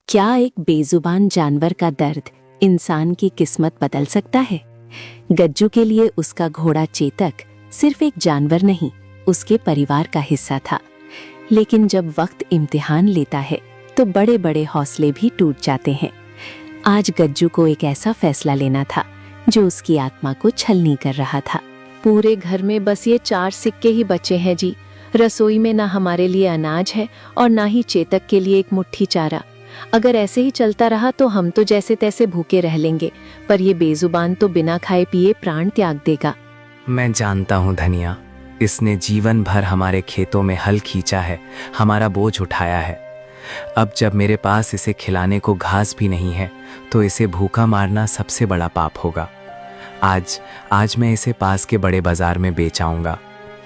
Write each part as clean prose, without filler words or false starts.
क्या एक बेजुबान जानवर का दर्द इंसान की किस्मत बदल सकता है? गज्जू के लिए उसका घोड़ा चेतक सिर्फ एक जानवर नहीं, उसके परिवार का हिस्सा था। लेकिन जब वक्त इम्तिहान लेता है तो बड़े बड़े हौसले भी टूट जाते हैं। आज गज्जू को एक ऐसा फैसला लेना था जो उसकी आत्मा को छलनी कर रहा था। पूरे घर में बस ये 4 सिक्के ही बचे हैं जी। रसोई में ना हमारे लिए अनाज है और ना ही चेतक के लिए एक मुट्ठी चारा। अगर ऐसे ही चलता रहा तो हम तो जैसे तैसे भूखे रह लेंगे, पर ये बेजुबान तो बिना खाए पिए प्राण त्याग देगा। मैं जानता हूँ धनिया, इसने जीवन भर हमारे खेतों में हल खींचा है, हमारा बोझ उठाया है। अब जब मेरे पास इसे खिलाने को घास भी नहीं है तो इसे भूखा मारना सबसे बड़ा पाप होगा। आज मैं इसे पास के बड़े बाजार में बेच आऊंगा।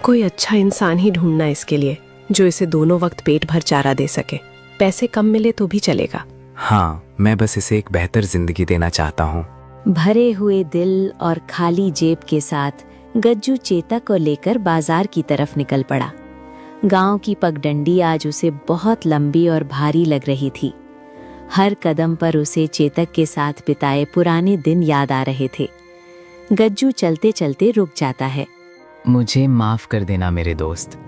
कोई अच्छा इंसान ही ढूंढना इसके लिए जो इसे दोनों वक्त पेट भर चारा दे सके। पैसे कम मिले तो भी चलेगा। हाँ, मैं बस इसे एक बेहतर जिंदगी देना चाहता हूँ। भरे हुए दिल और खाली जेब के साथ गज्जू चेतक को लेकर बाजार की तरफ निकल पड़ा। गांव की पगडंडी आज उसे बहुत लंबी और भारी लग रही थी। हर कदम पर उसे चेतक के साथ बिताए पुराने दिन याद आ रहे थे। गज्जू चलते चलते रुक जाता है। मुझे माफ कर देना मेरे दोस्त,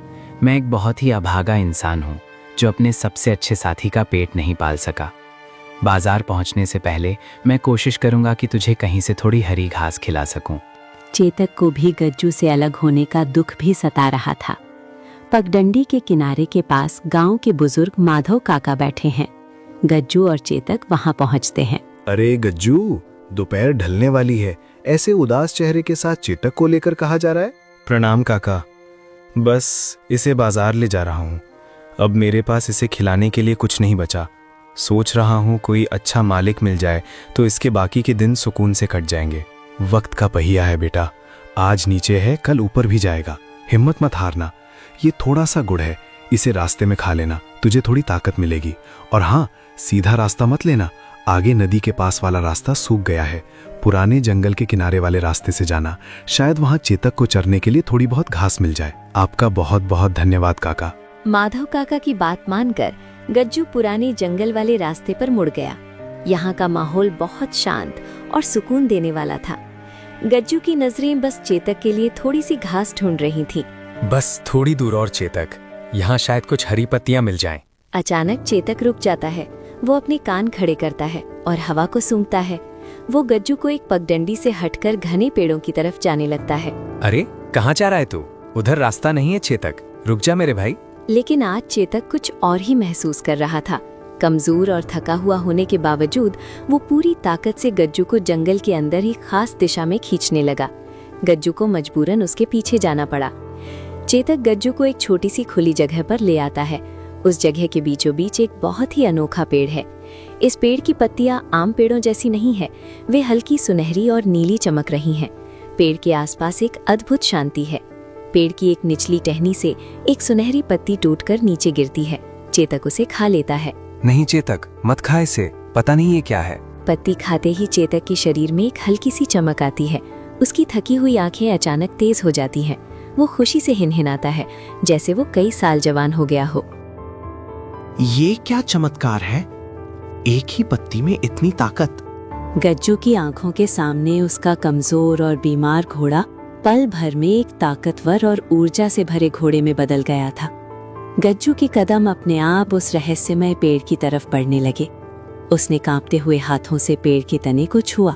मैं एक बहुत ही अभागा इंसान हूँ जो अपने सबसे अच्छे साथी का पेट नहीं पाल सका। बाजार पहुँचने से पहले मैं कोशिश करूँगा कि तुझे कहीं से थोड़ी हरी घास खिला सकूँ। चेतक को भी गज्जू से अलग होने का दुख भी सता रहा था। पगडंडी के किनारे के पास गांव के बुजुर्ग माधव काका बैठे हैं। गज्जू और चेतक वहां पहुंचते हैं। अरे गज्जू, दोपहर ढलने वाली है, ऐसे उदास चेहरे के साथ चेतक को लेकर कहाँ जा रहा है? प्रणाम काका, बस इसे बाजार ले जा रहा हूँ। अब मेरे पास इसे खिलाने के लिए कुछ नहीं बचा। सोच रहा हूँ कोई अच्छा मालिक मिल जाए तो इसके बाकी के दिन सुकून से कट जाएंगे। वक्त का पहिया है बेटा, आज नीचे है कल ऊपर भी जाएगा। हिम्मत मत हारना। ये थोड़ा सा गुड़ है, इसे रास्ते में खा लेना, तुझे थोड़ी ताकत मिलेगी। और हाँ, सीधा रास्ता मत लेना, आगे नदी के पास वाला रास्ता सूख गया है। पुराने जंगल के किनारे वाले रास्ते से जाना, शायद वहाँ चेतक को चरने के लिए थोड़ी बहुत घास मिल जाए। आपका बहुत बहुत धन्यवाद काका। माधव काका की बात मानकर गज्जू पुराने जंगल वाले रास्ते पर मुड़ गया। यहाँ का माहौल बहुत शांत और सुकून देने वाला था। गज्जू की नजरें बस चेतक के लिए थोड़ी सी घास ढूंढ रही थीं। बस थोड़ी दूर और चेतक, यहाँ शायद कुछ हरी पत्तियां मिल जाएं। अचानक चेतक रुक जाता है। वो अपने कान खड़े करता है और हवा को सूंघता है। वो गज्जू को एक पगडंडी से हटकर घने पेड़ों की तरफ जाने लगता है। अरे कहाँ जा रहा है तू? उधर रास्ता नहीं है चेतक, रुक जा मेरे भाई। लेकिन आज चेतक कुछ और ही महसूस कर रहा था। कमजोर और थका हुआ होने के बावजूद वो पूरी ताकत से गज्जू को जंगल के अंदर ही खास दिशा में खींचने लगा। गज्जू को मजबूरन उसके पीछे जाना पड़ा। चेतक गज्जू को एक छोटी सी खुली जगह पर ले आता है। उस जगह के बीचों बीच एक बहुत ही अनोखा पेड़ है। इस पेड़ की पत्तियां आम पेड़ों जैसी नहीं है, वे हल्की सुनहरी और नीली चमक रही हैं। पेड़ के आसपास एक अद्भुत शांति है। पेड़ की एक निचली टहनी से एक सुनहरी पत्ती टूटकर नीचे गिरती है। चेतक उसे खा लेता है। नहीं चेतक, मत खा इसे, पता नहीं ये क्या है। पत्ती खाते ही चेतक के शरीर में एक हल्की सी चमक आती है। उसकी थकी हुई आंखें अचानक तेज हो जाती हैं। वो खुशी से हिनहिनाता है, जैसे वो कई साल जवान हो गया हो। ये क्या चमत्कार है? एक ही पत्ती में इतनी ताकत। गज्जू की आंखों के सामने उसका कमजोर और बीमार घोड़ा पल भर में एक ताकतवर और ऊर्जा से भरे घोड़े में बदल गया था। गज्जू के कदम अपने आप उस रहस्यमय पेड़ की तरफ बढ़ने लगे। उसने कांपते हुए हाथों से पेड़ के तने को छुआ।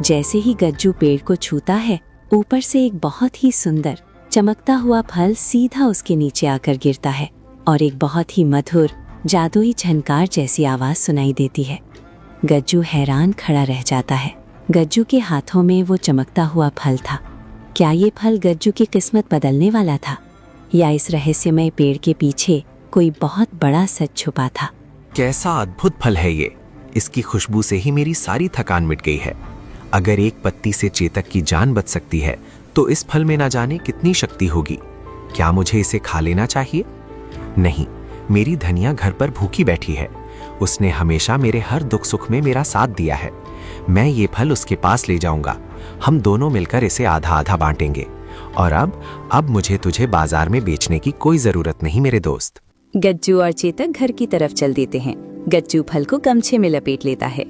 जैसे ही गज्जू पेड़ को छूता है, ऊपर से एक बहुत ही सुंदर चमकता हुआ फल सीधा उसके नीचे आकर गिरता है और एक बहुत ही मधुर जादुई झनकार जैसी आवाज सुनाई देती है। गज्जू हैरान खड़ा रह जाता है। गज्जू के हाथों में वो चमकता हुआ फल था। क्या ये फल गज्जू की किस्मत बदलने वाला था, या इस रहस्यमय पेड़ के पीछे कोई बहुत बड़ा सच छुपा था? कैसा अद्भुत फल है ये! इसकी खुशबू से ही मेरी सारी थकान मिट गई है। अगर एक पत्ती से चेतक की जान बच सकती है तो इस फल में ना जाने कितनी शक्ति होगी। क्या मुझे इसे खा लेना चाहिए? नहीं, मेरी धनिया घर पर भूखी बैठी है। उसने हमेशा मेरे हर दुख सुख में मेरा साथ दिया है। मैं ये फल उसके पास ले जाऊंगा। हम दोनों मिलकर इसे आधा आधा बांटेंगे। और अब मुझे तुझे बाजार में बेचने की कोई जरूरत नहीं मेरे दोस्त। गज्जू और चेतक घर की तरफ चल देते हैं। गज्जू फल को गमछे में लपेट लेता है।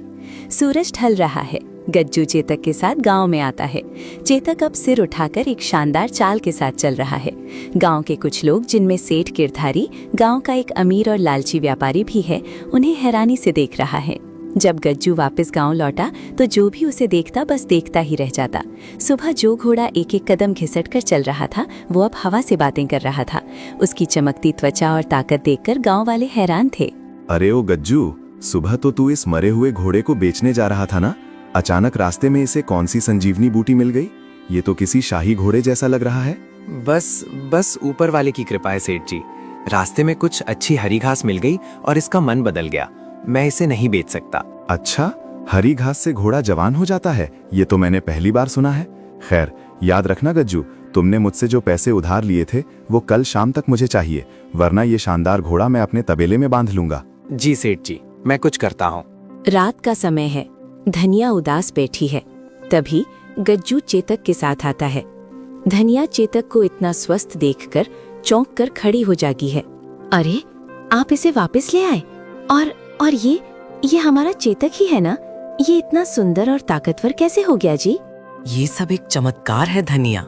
सूरज ढल रहा है। गज्जू चेतक के साथ गांव में आता है। चेतक अब सिर उठाकर एक शानदार चाल के साथ चल रहा है। गांव के कुछ लोग, जिनमें सेठ गिरधारी, गांव का एक अमीर और लालची व्यापारी भी है, उन्हें हैरानी से देख रहा है। जब गज्जू वापस गांव लौटा तो जो भी उसे देखता बस देखता ही रह जाता। सुबह जो घोड़ा एक एक कदम घिसट कर चल रहा था वो अब हवा से बातें कर रहा था। उसकी चमकती त्वचा और ताकत देखकर गांव वाले हैरान थे। अरे ओ गज्जू, सुबह तो तू इस मरे हुए घोड़े को बेचने जा रहा था ना? अचानक रास्ते में इसे कौन सी संजीवनी बूटी मिल गई? ये तो किसी शाही घोड़े जैसा लग रहा है। बस ऊपर वाले की कृपा है सेठ जी। रास्ते में कुछ अच्छी हरी घास मिल गई और इसका मन बदल गया। मैं इसे नहीं बेच सकता। अच्छा, हरी घास से घोड़ा जवान हो जाता है? ये तो मैंने पहली बार सुना है। खैर, याद रखना गज्जू, तुमने मुझसे जो पैसे उधार लिए थे वो कल शाम तक मुझे चाहिए, वरना ये शानदार घोड़ा मैं अपने तबेले में बांध लूंगा। जी सेठ जी, मैं कुछ करता हूँ। रात का समय है। धनिया उदास बैठी है। तभी गज्जू चेतक के साथ आता है। धनिया चेतक को इतना स्वस्थ देखकर चौंक कर खड़ी हो जाती है। अरे, आप इसे वापस ले आए? और ये हमारा चेतक ही है ना? ये इतना सुंदर और ताकतवर कैसे हो गया जी? ये सब एक चमत्कार है धनिया।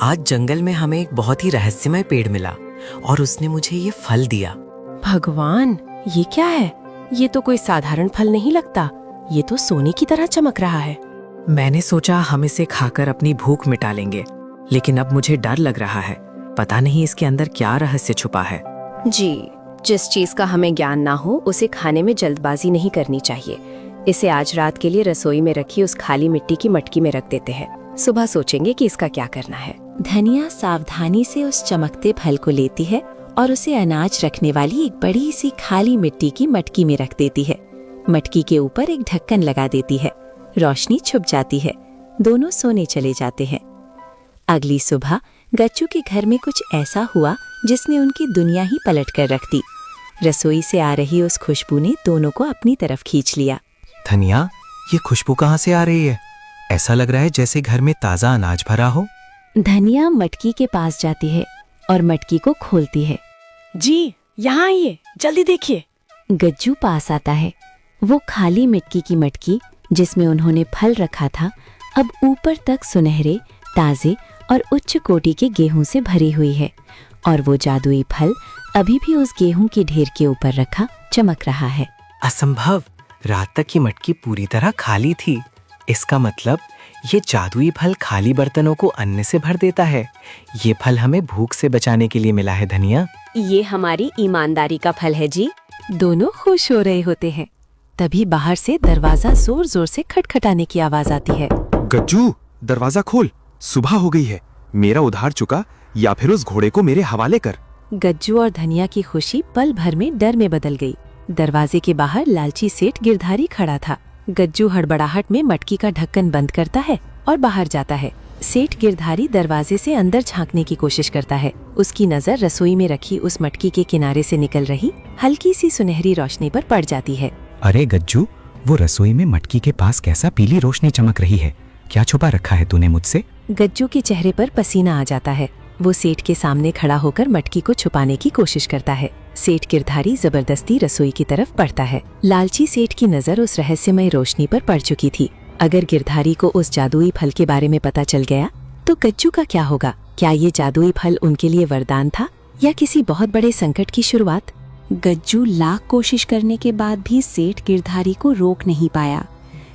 आज जंगल में हमें एक बहुत ही रहस्यमय पेड़ मिला और उसने मुझे ये फल दिया। भगवान, ये क्या है? ये तो कोई साधारण फल नहीं लगता। ये तो सोने की तरह चमक रहा है। मैंने सोचा हम इसे खाकर अपनी भूख मिटा लेंगे, लेकिन अब मुझे डर लग रहा है। पता नहीं इसके अंदर क्या रहस्य छुपा है। जी, जिस चीज का हमें ज्ञान ना हो उसे खाने में जल्दबाजी नहीं करनी चाहिए। इसे आज रात के लिए रसोई में रखी उस खाली मिट्टी की मटकी में रख देते हैं। सुबह सोचेंगे कि इसका क्या करना है। धनिया सावधानी से उस चमकते फल को लेती है और उसे अनाज रखने वाली एक बड़ी सी खाली मिट्टी की मटकी में रख देती है। मटकी के ऊपर एक ढक्कन लगा देती है। रोशनी छुप जाती है। दोनों सोने चले जाते हैं। अगली सुबह गज्जू के घर में कुछ ऐसा हुआ जिसने उनकी दुनिया ही पलट कर रख दी। रसोई से आ रही उस खुशबू ने दोनों को अपनी तरफ खींच लिया। धनिया, ये खुशबू कहाँ से आ रही है? ऐसा लग रहा है जैसे घर में ताजा अनाज भरा हो। धनिया मटकी के पास जाती है और मटकी को खोलती है। जी, यहाँ आइए, जल्दी देखिए। गज्जू पास आता है। वो खाली मिट्टी की मटकी जिसमें उन्होंने फल रखा था अब ऊपर तक सुनहरे, ताजे और उच्च कोटि के गेहूं से भरी हुई है और वो जादुई फल अभी भी उस गेहूं की ढेर के ऊपर रखा चमक रहा है। असंभव, रात तक ये मटकी पूरी तरह खाली थी। इसका मतलब ये जादुई फल खाली बर्तनों को अन्न से भर देता है। ये फल हमें भूख से बचाने के लिए मिला है धनिया। ये हमारी ईमानदारी का फल है जी। दोनों खुश हो रहे होते हैं। तभी बाहर से दरवाजा जोर जोर से खटखटाने की आवाज आती है। गज्जू, दरवाजा खोल, सुबह हो गई है। मेरा उधार चुका या फिर उस घोड़े को मेरे हवाले कर। गज्जू और धनिया की खुशी पल भर में डर में बदल गई। दरवाजे के बाहर लालची सेठ गिरधारी खड़ा था। गज्जू हड़बड़ाहट में मटकी का ढक्कन बंद करता है और बाहर जाता है। सेठ गिरधारी दरवाजे से अंदर झांकने की कोशिश करता है। उसकी नजर रसोई में रखी उस मटकी के किनारे से निकल रही हल्की सी सुनहरी रोशनी पर पड़ जाती है। अरे गज्जू, वो रसोई में मटकी के पास कैसा पीली रोशनी चमक रही है? क्या छुपा रखा है तूने मुझसे? गज्जू के चेहरे पर पसीना आ जाता है। वो सेठ के सामने खड़ा होकर मटकी को छुपाने की कोशिश करता है। सेठ गिरधारी जबरदस्ती रसोई की तरफ बढ़ता है। लालची सेठ की नजर उस रहस्यमय रोशनी पर पड़ चुकी थी। अगर गिरधारी को उस जादुई फल के बारे में पता चल गया तो गज्जू का क्या होगा? क्या ये जादुई फल उनके लिए वरदान था या किसी बहुत बड़े संकट की शुरुआत? गज्जू लाख कोशिश करने के बाद भी सेठ गिरधारी को रोक नहीं पाया।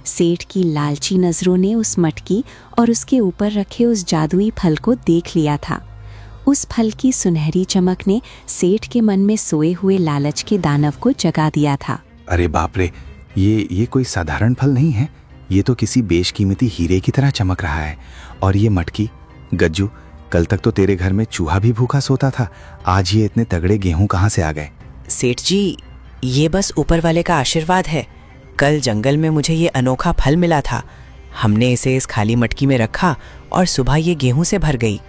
सेठ की लालची नजरों ने उस मटकी और उसके ऊपर रखे उस जादुई फल को देख लिया था। उस फल की सुनहरी चमक ने सेठ के मन में सोए हुए लालच के दानव को जगा दिया था। अरे बाप रे, ये कोई साधारण फल नहीं है। ये तो किसी बेशकीमती हीरे की तरह चमक रहा है। और ये मटकी, गज्जू, कल तक तो तेरे घर में चूहा भी भूखा सोता था। आज ये इतने तगड़े गेहूं कहाँ से आ गए? सेठ जी, ये बस ऊपर वाले का आशीर्वाद है। कल जंगल में मुझे ये अनोखा फल मिला था। हमने इसे इस खाली मटकी में रखा और सुबह ये गेहूं से भर गई।